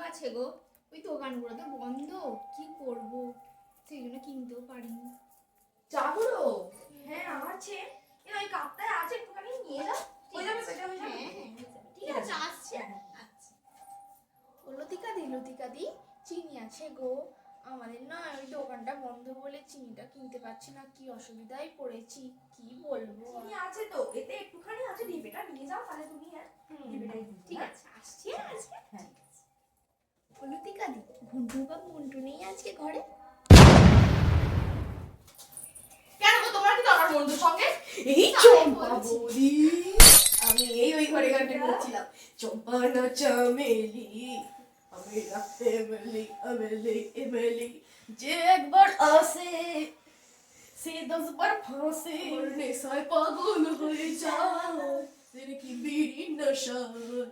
আছে গো, ওই দোকানগুলো তো বন্ধ, কি করব, সেই জন্য কিনতেও পারিনি। চাগুলো হ্যাঁ আছে, ওই কাপটায় আছে, একটুখানি নিয়ে যাও। হয়ে যাবে সেটা, হয়ে যাবে। ঠিক আছে, আসছে। আচ্ছা ও লতিকা দি চিনি আছে গো, আমাদের না ওই দোকানটা বন্ধ বলে চিনিটা কিনতে পারছি না, কি অসুবিধায় পড়েছি কি বলবো। চিনি আছে তো, এতে একটুখানি আছে, ডিবেটা নিয়ে যাও তাহলে তুমি। হ্যাঁ ডিবেটাই ঠিক আছে, আসছি আজকে। হ্যাঁ লতিকা দি, ঘুন্টু বা মন্টু নেই আজকে ঘরে? কেন গো, তোমার কি দরকার বন্ধুর সঙ্গে? এই চম্পা বৌদি, আমি ওই ঘরে গানটা করছিলাম। চম্পা না চামেলি, আমি রাখতে এমএলএ যে একবার আসে সে 10 বার ফাঁসে, নেশায় পাগল হয়ে যায়, তেরে কি বিড়ি নশা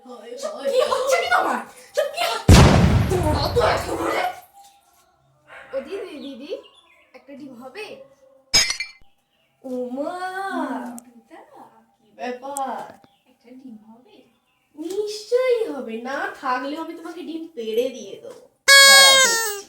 হয়। কি হচ্ছে কি তোমার? চুপ, কি হচ্ছে তোরা তো একেবারে। ও দিদি একটা ডিম হবে? ওমা কি ব্যাপার, একটা ডিম হবে? নিশ্চয়ই হবে, না থাকলে আমি তোমাকে ডিম পেড়ে দিয়ে দেবো। দাঁড়াও দেখছি।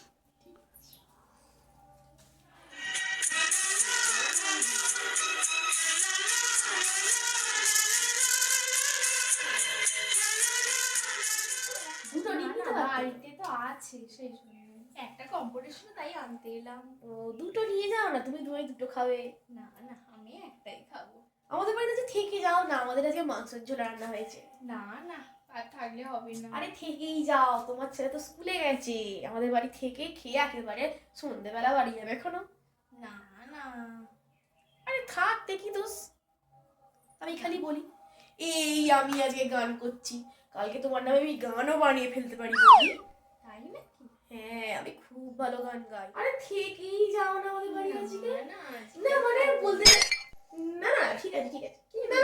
দুটো ডিম দিতে পারতে। বাড়িতে তো আছে, সেই জন্য একটা কম্পিটিশন, তাই আনতে এলাম। ও দুটো নিয়ে যাও না, তুমি দুটো খাবে। না আমি একটাই খাবো। আমাদের বাড়িতে যে থেকে যাও না, আমাদের আজকে মাংসের ঝোল রান্না হয়েছে। না আর থাকলে হবে না। আরে থেকেই যাও, তোমার ছেলে তো স্কুলে গেছে, আমাদের বাড়ি থেকে খেয়ে একেবারে সন্ধ্যেবেলা বাড়ি যাবে এখনো। না আরে থাক, দেখি দোষ, আমি খালি বলি আমি আজকে গান করছি, কালকে তোমার নামে আমি গানও বানিয়ে ফেলতে পারি বলি। তাই নাকি? হ্যাঁ আমি খুব ভালো গান গাই। আরে থেকেই যাও না আমাদের বাড়ি আজকে। না না মানে বলতে, না ঠিক আছে, না